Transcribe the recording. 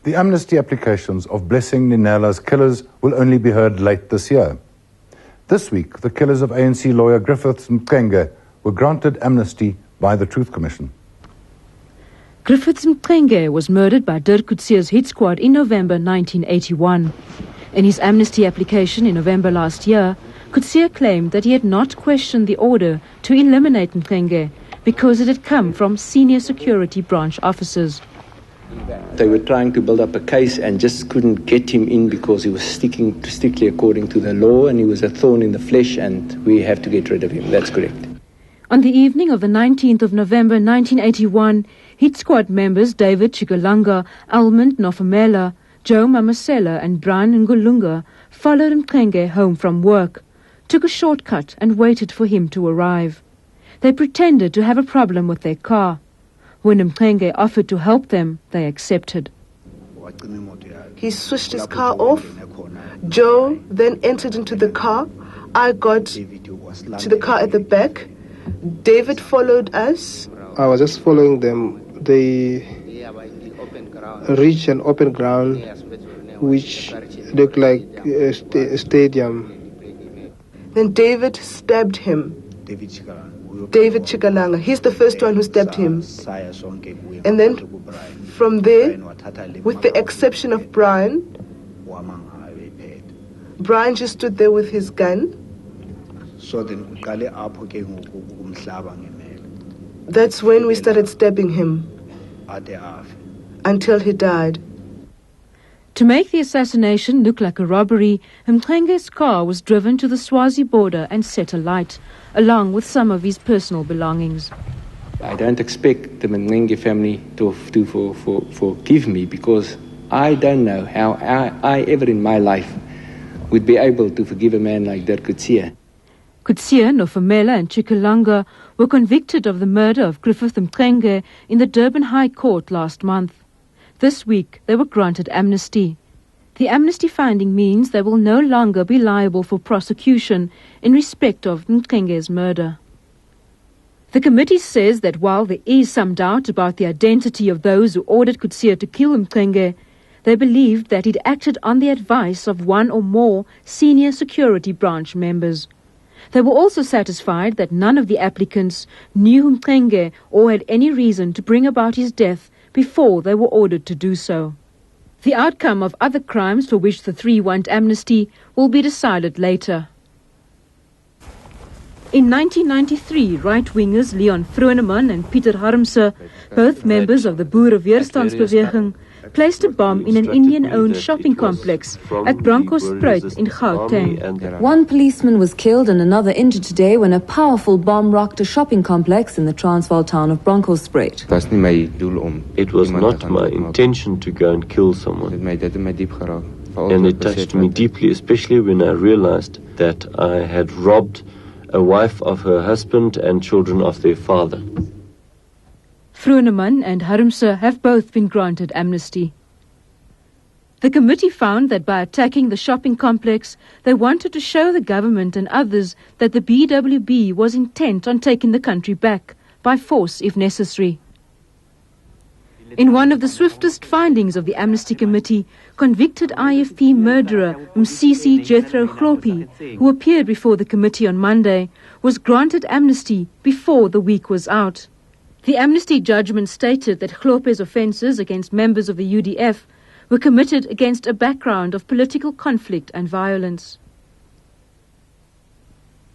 The amnesty applications of Blessing Ninela's killers will only be heard late this year. This week, the killers of ANC lawyer Griffiths Mxenge were granted amnesty by the Truth Commission. Griffiths Mxenge was murdered by DIRK COETZEE's hit squad in November 1981. In his amnesty application in November last year, COETZEE claimed that he had not questioned the order to eliminate Mxenge because it had come from senior security branch officers. They were trying to build up a case and just couldn't get him in because he was sticking strictly according to the law and he was a thorn in the flesh and we have to get rid of him. That's correct. On the evening of the 19th of November 1981, hit squad members David TSHIKALANGE, ALMOND NOFOMELA, Joe Mamasela and Brian Ngulunga followed Mxenge home from work, took a shortcut and waited for him to arrive. They pretended to have a problem with their car. When Mxenge offered to help them, they accepted. He switched his car off. Joe then entered into the car. I got to the car at the back. David followed us. I was just following them. They reached an open ground which looked like a stadium. Then David stabbed him. David TSHIKALANGE. He's the first one who stabbed him. And then from there, with the exception of Brian just stood there with his gun. That's when we started stabbing him until he died. To make the assassination look like a robbery, Mxenge's car was driven to the Swazi border and set alight, along with some of his personal belongings. I don't expect the Mxenge family to forgive me because I don't know how I ever in my life would be able to forgive a man like DIRK COETZEE. COETZEE, NOFOMELA and TSHIKALANGE were convicted of the murder of Griffiths Mxenge in the Durban High Court last month. This week, they were granted amnesty. The amnesty finding means they will no longer be liable for prosecution in respect of Mxenge's murder. The committee says that while there is some doubt about the identity of those who ordered COETZEE to kill Mxenge, they believed that it acted on the advice of one or more senior security branch members. They were also satisfied that none of the applicants knew Mxenge or had any reason to bring about his death before they were ordered to do so. The outcome of other crimes for which the three want amnesty will be decided later. In 1993, right-wingers Leon Vroneman and Pieter HARMSE, both members of the Boereweerstandsbeweging, placed a bomb in an Indian-owned shopping complex at Bronkhorstspruit in Gauteng. One policeman was killed and another injured today when a powerful bomb rocked a shopping complex in the Transvaal town of Bronkhorstspruit. It was not my intention to go and kill someone. And it touched me deeply, especially when I realized that I had robbed a wife of her husband and children of their father. Vroneman and HARMSE have both been granted amnesty. The committee found that by attacking the shopping complex, they wanted to show the government and others that the BWB was intent on taking the country back, by force if necessary. In one of the swiftest findings of the Amnesty Committee, convicted IFP murderer MSIZI HLOPE, who appeared before the committee on Monday, was granted amnesty before the week was out. The amnesty judgment stated that HLOPE's offences against members of the UDF were committed against a background of political conflict and violence.